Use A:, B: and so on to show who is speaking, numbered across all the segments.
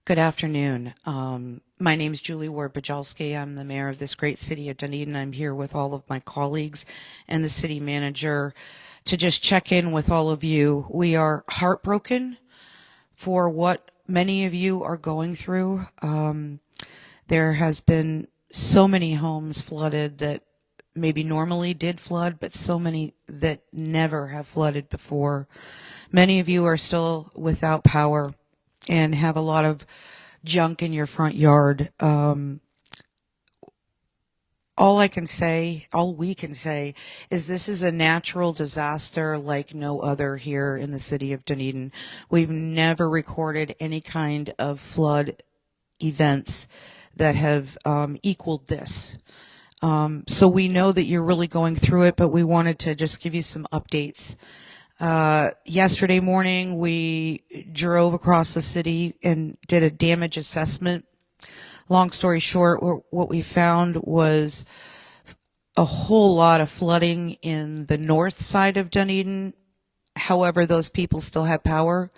A: Good afternoon. My name is Julie Ward-Bajolski. I'm the mayor of this great city of Dunedin. I'm here with all of my colleagues and the city manager to just check in with all of you. We are heartbroken for what many of you are going through. There has been so many homes flooded that maybe normally did flood, but so many that never have flooded before. Many of you are still without power and have a lot of junk in your front yard. All we can say is this is a natural disaster like no other here in the city of Dunedin. We've never recorded any kind of flood events that have equaled this. So we know that you're really going through it, but we wanted to just give you some updates. Yesterday morning, we drove across the city and did a damage assessment. Long story short, what we found was a whole lot of flooding in the north side of Dunedin. However, those people still had power.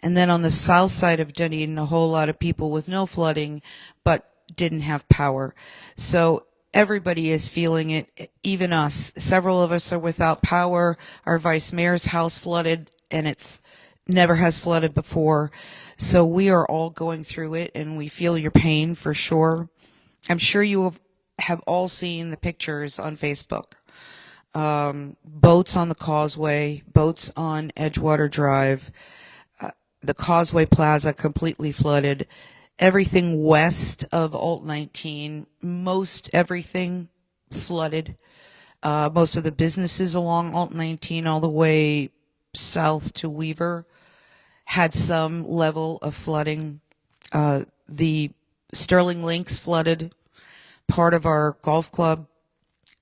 A: And then on the south side of Dunedin, a whole lot of people with no flooding, but didn't have power. So everybody is feeling it, even us. Several of us are without power. Our vice mayor's house flooded, and it's never has flooded before. So we are all going through it, and we feel your pain for sure. I'm sure you have all seen the pictures on Facebook. Boats on the causeway, boats on Edgewater Drive, the Causeway Plaza completely flooded. Everything west of Alt 19, most everything flooded. Most of the businesses along Alt 19 all the way south to Weaver had some level of flooding. The Sterling Links flooded. Part of our golf club,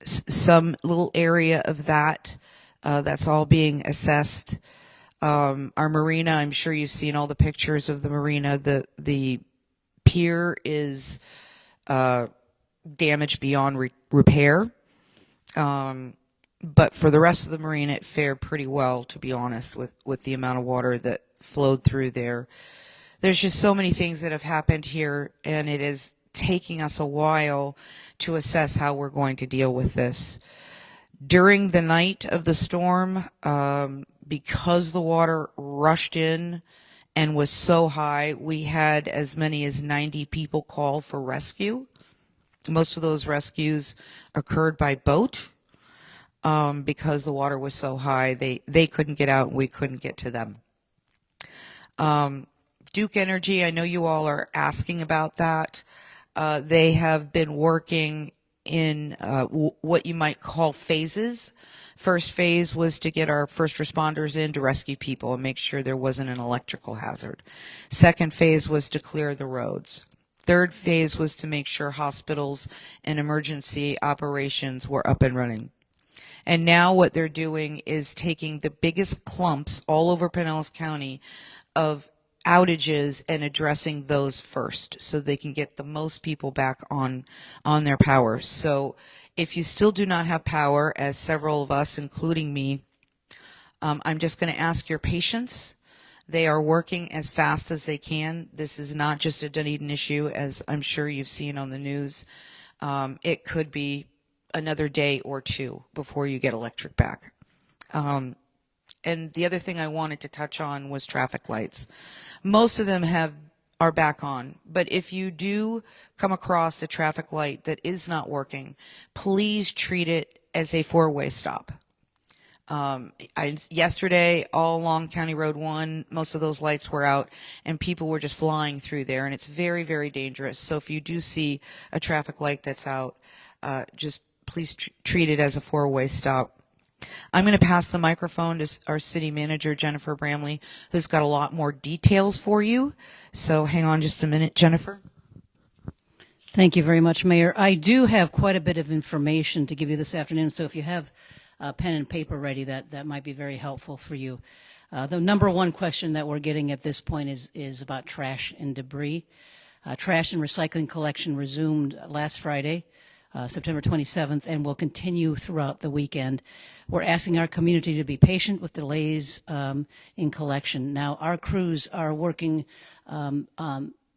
A: some little area of that, that's all being assessed. Our marina, I'm sure you've seen all the pictures of the marina. The pier is damaged beyond repair. But for the rest of the marina, it fared pretty well, to be honest, with the amount of water that flowed through there. There's just so many things that have happened here, and it is taking us a while to assess how we're going to deal with this. During the night of the storm, because the water rushed in and was so high, we had as many as 90 people call for rescue. Most of those rescues occurred by boat because the water was so high. They couldn't get out and we couldn't get to them. Duke Energy, I know you all are asking about that. They have been working in what you might call phases. First phase was to get our first responders in to rescue people and make sure there wasn't an electrical hazard. Second phase was to clear the roads. Third phase was to make sure hospitals and emergency operations were up and running. And now what they're doing is taking the biggest clumps all over Pinellas County of outages and addressing those first so they can get the most people back on their power. So if you still do not have power, as several of us, including me, I'm just going to ask your patience. They are working as fast as they can. This is not just a Dunedin issue, as I'm sure you've seen on the news. It could be another day or two before you get electric back. And the other thing I wanted to touch on was traffic lights. Most of them are back on, but if you do come across a traffic light that is not working, please treat it as a four-way stop. Yesterday, all along County Road 1, most of those lights were out, and people were just flying through there, and it's very, very dangerous. So if you do see a traffic light that's out, just please treat it as a four-way stop. I'm going to pass the microphone to our city manager, Jennifer Bramley, who's got a lot more details for you. So hang on just a minute, Jennifer.
B: Thank you very much, Mayor. I do have quite a bit of information to give you this afternoon, so if you have pen and paper ready, that might be very helpful for you. The number one question that we're getting at this point is about trash and debris. Trash and recycling collection resumed last Friday. September 27th, and will continue throughout the weekend. We're asking our community to be patient with delays in collection. Now, our crews are working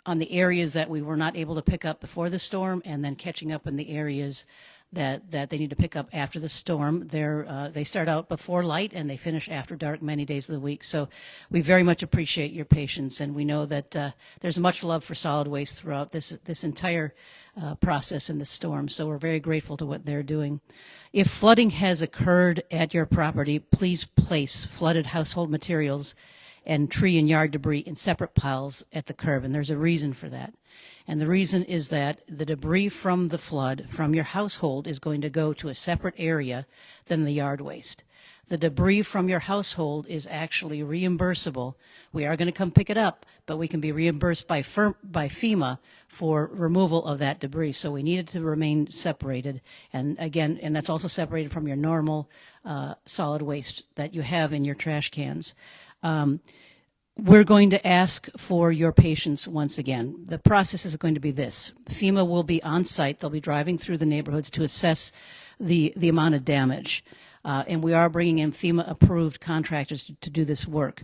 B: on the areas that we were not able to pick up before the storm, and then catching up in the areas that they need to pick up after the storm. They start out before light and they finish after dark many days of the week. So we very much appreciate your patience, and we know that there's much love for solid waste throughout this entire process in the storm. So we're very grateful to what they're doing. If flooding has occurred at your property, please place flooded household materials and tree and yard debris in separate piles at the curb, and there's a reason for that. And the reason is that the debris from the flood from your household is going to go to a separate area than the yard waste. The debris from your household is actually reimbursable. We are going to come pick it up, but we can be reimbursed by FEMA for removal of that debris. So we need it to remain separated. And again, and that's also separated from your normal solid waste that you have in your trash cans. We're going to ask for your patience once again. The process is going to be this. FEMA will be on site. They'll be driving through the neighborhoods to assess the amount of damage. And we are bringing in FEMA-approved contractors to do this work.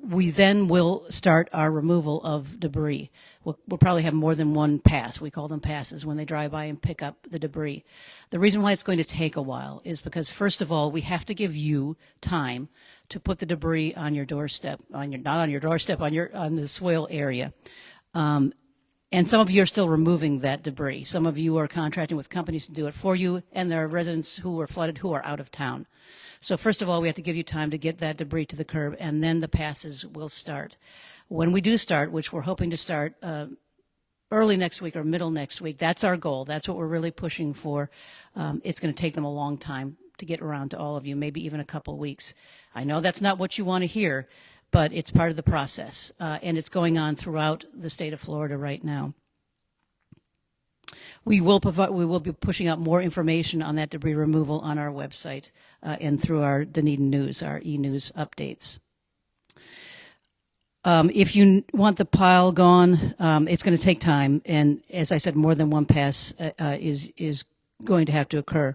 B: We then will start our removal of debris. We'll probably have more than one pass. We call them passes when they drive by and pick up the debris. The reason why it's going to take a while is because, first of all, we have to give you time to put the debris on your doorstep, not on your doorstep, on the swale area. And some of you are still removing that debris. Some of you are contracting with companies to do it for you, and there are residents who were flooded who are out of town. So first of all, we have to give you time to get that debris to the curb, and then the passes will start. When we do start, which we're hoping to start early next week or middle next week, that's our goal. That's what we're really pushing for. It's going to take them a long time to get around to all of you, maybe even a couple weeks. I know that's not what you want to hear, but it's part of the process, and it's going on throughout the state of Florida right now. We will be pushing out more information on that debris removal on our website and through our Dunedin News, our e-news updates. If you want the pile gone, it's going to take time, and as I said, more than one pass is going to have to occur.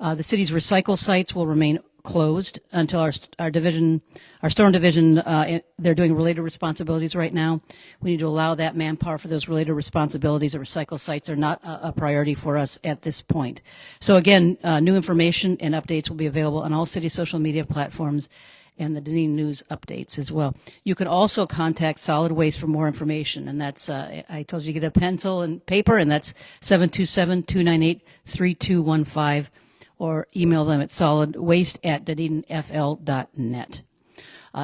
B: The city's recycle sites will remain closed until our storm division, they're doing related responsibilities right now. We need to allow that manpower for those related responsibilities. The recycle sites are not a priority for us at this point. So again, new information and updates will be available on all city social media platforms and the Dunedin News updates as well. You can also contact Solid Waste for more information, and that's, I told you to get a pencil and paper, and that's 727-298-3215, or email them at solidwaste@dunedinfl.net.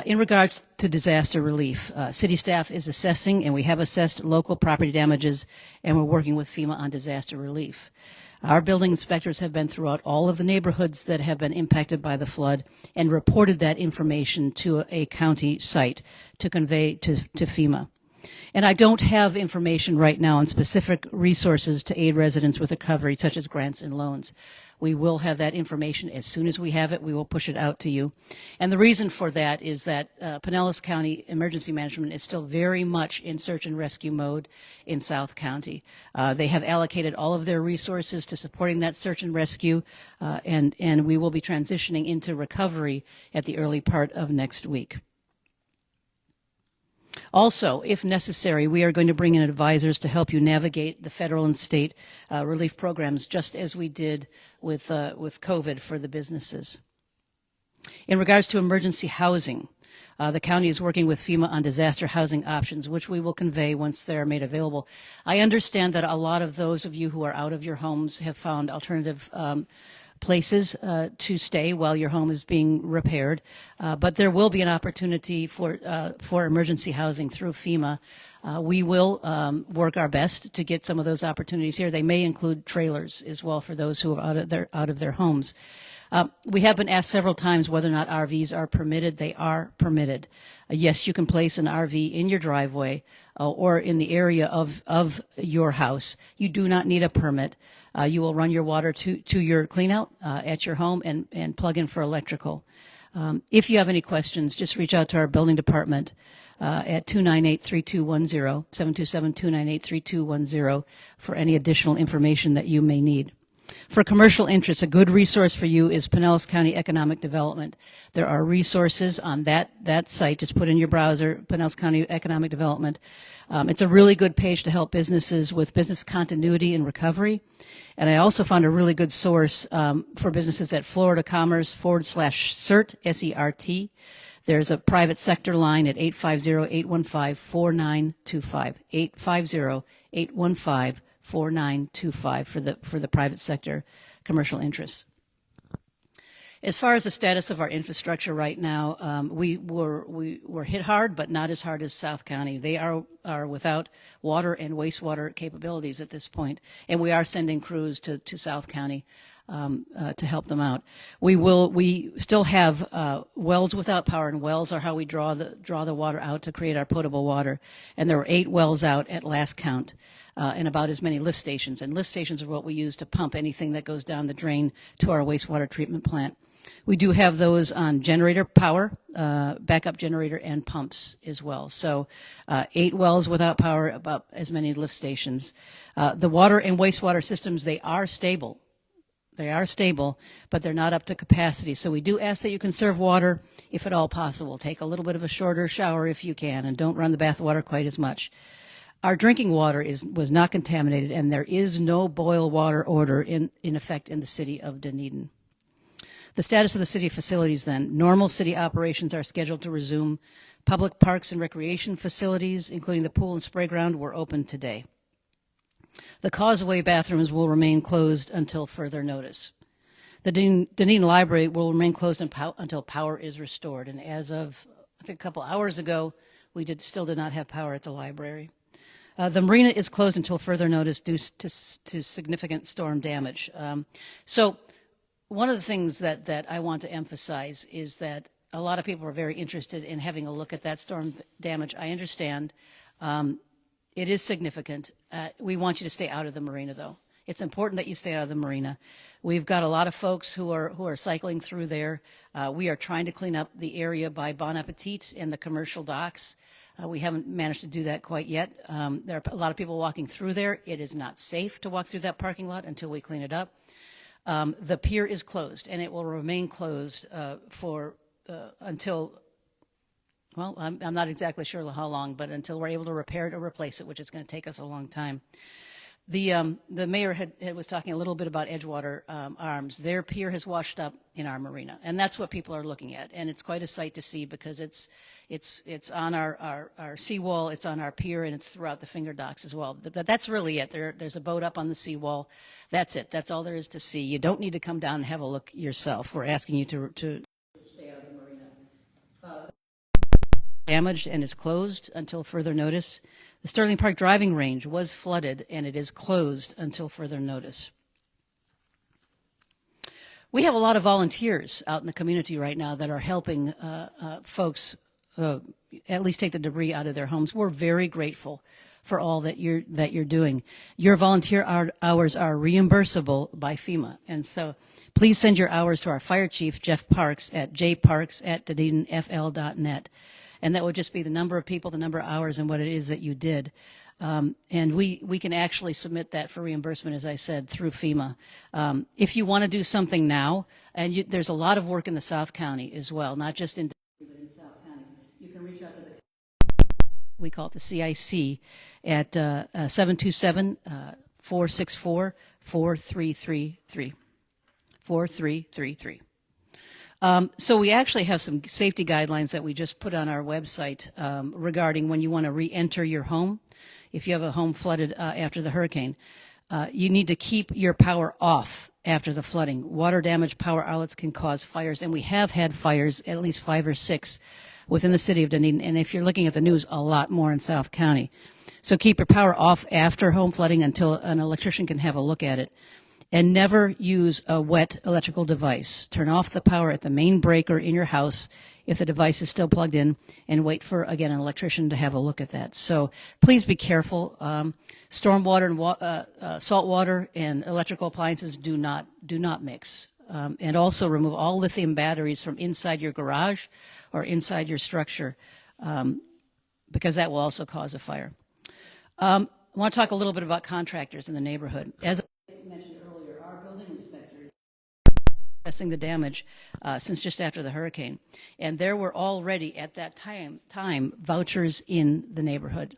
B: In regards to disaster relief, city staff is assessing, and we have assessed local property damages, and we're working with FEMA on disaster relief. Our building inspectors have been throughout all of the neighborhoods that have been impacted by the flood and reported that information to a county site to convey to FEMA. And I don't have information right now on specific resources to aid residents with recovery, such as grants and loans. We will have that information as soon as we have it. We will push it out to you. And the reason for that is that Pinellas County Emergency Management is still very much in search and rescue mode in South County. They have allocated all of their resources to supporting that search and rescue, and we will be transitioning into recovery at the early part of next week. Also, if necessary, we are going to bring in advisors to help you navigate the federal and state relief programs, just as we did with COVID for the businesses. In regards to emergency housing, the county is working with FEMA on disaster housing options, which we will convey once they're made available. I understand that a lot of those of you who are out of your homes have found alternative places to stay while your home is being repaired, but there will be an opportunity for emergency housing through FEMA. We will work our best to get some of those opportunities here. They may include trailers as well for those who are out of their homes. We have been asked several times whether or not RVs are permitted. They are permitted. Yes, you can place an RV in your driveway or in the area of your house. You do not need a permit. You will run your water to your cleanout at your home and plug in for electrical. If you have any questions, just reach out to our building department at 298-3210, 727-298-3210 for any additional information that you may need. For commercial interests, a good resource for you is Pinellas County Economic Development. There are resources on that site. Just put in your browser, Pinellas County Economic Development. It's a really good page to help businesses with business continuity and recovery. And I also found a really good source for businesses at Florida Commerce /CERT, S-E-R-T. There's a private sector line at 850-815-4925, 850-815-4925 for the private sector commercial interests. As far as the status of our infrastructure right now, we were hit hard, but not as hard as South County. They are without water and wastewater capabilities at this point, and we are sending crews to South County to help them out. We still have wells without power, and wells are how we draw the water out to create our potable water. And there were 8 wells out at last count, and about as many lift stations. And lift stations are what we use to pump anything that goes down the drain to our wastewater treatment plant. We do have those on generator power, backup generator, and pumps as well. So 8 wells without power, about as many lift stations. The water and wastewater systems, they are stable. They are stable, but they're not up to capacity. So we do ask that you conserve water if at all possible. Take a little bit of a shorter shower if you can, and don't run the bath water quite as much. Our drinking water was not contaminated, and there is no boil water order in effect in the city of Dunedin. The status of the city facilities then. Normal city operations are scheduled to resume. Public parks and recreation facilities, including the pool and spray ground, were open today. The causeway bathrooms will remain closed until further notice. The Dunedin Library will remain closed until power is restored. And as of, I think, a couple hours ago, we still did not have power at the library. The marina is closed until further notice due to significant storm damage. So one of the things that I want to emphasize is that a lot of people are very interested in having a look at that storm damage. I understand. It is significant. We want you to stay out of the marina, though. It's important that you stay out of the marina. We've got a lot of folks who are cycling through there. We are trying to clean up the area by Bon Appetit and the commercial docks. We haven't managed to do that quite yet. There are a lot of people walking through there. It is not safe to walk through that parking lot until we clean it up. The pier is closed, and it will remain closed until, well, I'm not exactly sure how long, but until we're able to repair it or replace it, which is going to take us a long time. The mayor was talking a little bit about Edgewater Arms. Their pier has washed up in our marina, and that's what people are looking at. And it's quite a sight to see because it's on our seawall, it's on our pier, and it's throughout the finger docks as well. But that's really it. There's a boat up on the seawall. That's it. That's all there is to see. You don't need to come down and have a look yourself. We're asking you to stay out of the marina. Damaged and is closed until further notice. The Sterling Park driving range was flooded, and it is closed until further notice. We have a lot of volunteers out in the community right now that are helping folks at least take the debris out of their homes. We're very grateful for all that you're doing. Your volunteer hours are reimbursable by FEMA, and so please send your hours to our fire chief, Jeff Parks, at jparks@dunedinfl.net. And that would just be the number of people, the number of hours, and what it is that you did. And we can actually submit that for reimbursement, as I said, through FEMA. If you want to do something now, and there's a lot of work in the South County as well, not just in but in South County, you can reach out to we call it the CIC, at 727-464-4333. 4333. So we actually have some safety guidelines that we just put on our website regarding when you want to re-enter your home. If you have a home flooded after the hurricane, you need to keep your power off after the flooding. Water damage power outlets can cause fires, and we have had fires, at least 5 or 6, within the city of Dunedin. And if you're looking at the news, a lot more in South County. So keep your power off after home flooding until an electrician can have a look at it. And never use a wet electrical device. Turn off the power at the main breaker in your house if the device is still plugged in, and wait for, again, an electrician to have a look at that. So please be careful. Stormwater and salt water and electrical appliances do not mix. And also remove all lithium batteries from inside your garage or inside your structure, because that will also cause a fire. I want to talk a little bit about contractors in the neighborhood. As I mentioned earlier, our building assessing the damage since just after the hurricane. And there were already at that time vouchers in the neighborhood,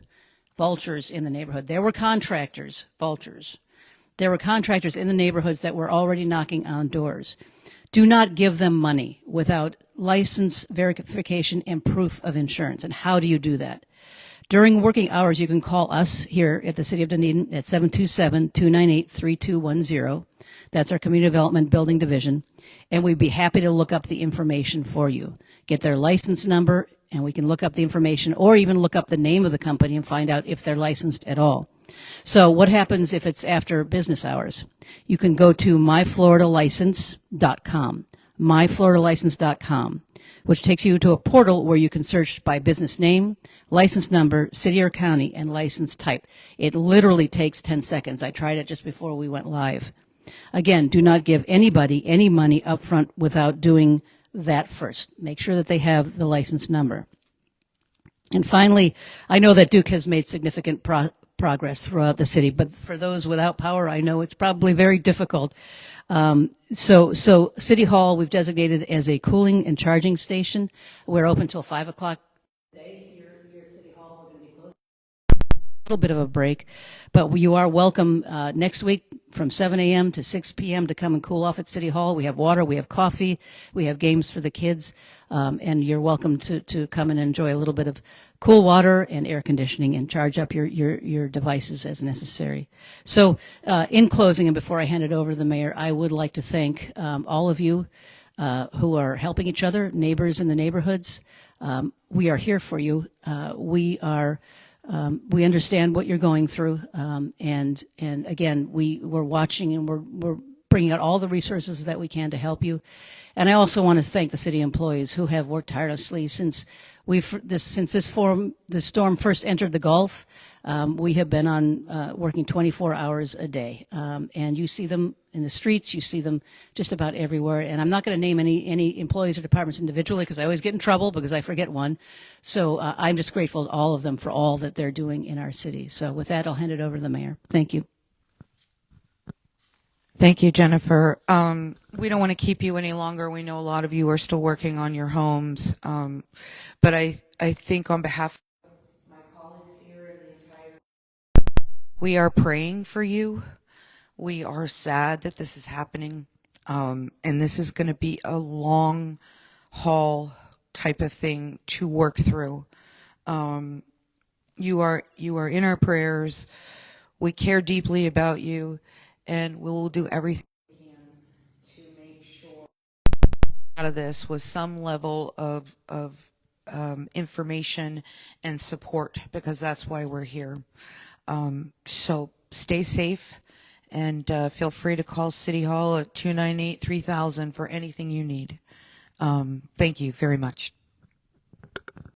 B: vultures in the neighborhood. There were contractors, vultures. There were contractors in the neighborhoods that were already knocking on doors. Do not give them money without license verification and proof of insurance. And how do you do that? During working hours, you can call us here at the City of Dunedin at 727-298-3210. That's our Community Development Building Division. And we'd be happy to look up the information for you. Get their license number, and we can look up the information, or even look up the name of the company and find out if they're licensed at all. So what happens if it's after business hours? You can go to myfloridalicense.com, myfloridalicense.com, which takes you to a portal where you can search by business name, license number, city or county, and license type. It literally takes 10 seconds. I tried it just before we went live. Again, do not give anybody any money up front without doing that first. Make sure that they have the license number. And finally, I know that Duke has made significant progress throughout the city, but for those without power, I know it's probably very difficult. So City Hall, we've designated as a cooling and charging station. We're open till 5 o'clock today here at City Hall. We're going to be closed. A little bit of a break, but you are welcome next week from 7 a.m. to 6 p.m. to come and cool off at City Hall. We have water, we have coffee, we have games for the kids, and you're welcome to come and enjoy a little bit of cool water and air conditioning and charge up your devices as necessary. So in closing, and before I hand it over to the mayor, I would like to thank all of you who are helping each other, neighbors in the neighborhoods. We are here for you. We understand what you're going through, and again, we're watching, and we're bringing out all the resources that we can to help you. And I also want to thank the city employees who have worked tirelessly since this storm first entered the Gulf. We have been on working 24 hours a day, and you see them in the streets. You see them just about everywhere. And I'm not going to name any employees or departments individually because I always get in trouble because I forget one. So I'm just grateful to all of them for all that they're doing in our city. So with that, I'll hand it over to the mayor. Thank you.
A: Thank you, Jennifer. We don't want to keep you any longer. We know a lot of you are still working on your homes. But I think on behalf of my colleagues here and the entire, we are praying for you. We are sad that this is happening. And this is going to be a long haul type of thing to work through. You are in our prayers. We care deeply about you. And we will do everything we can to make sure out of this with some level of information and support, because that's why we're here. So stay safe, and feel free to call City Hall at 298-3000 for anything you need. Thank you very much.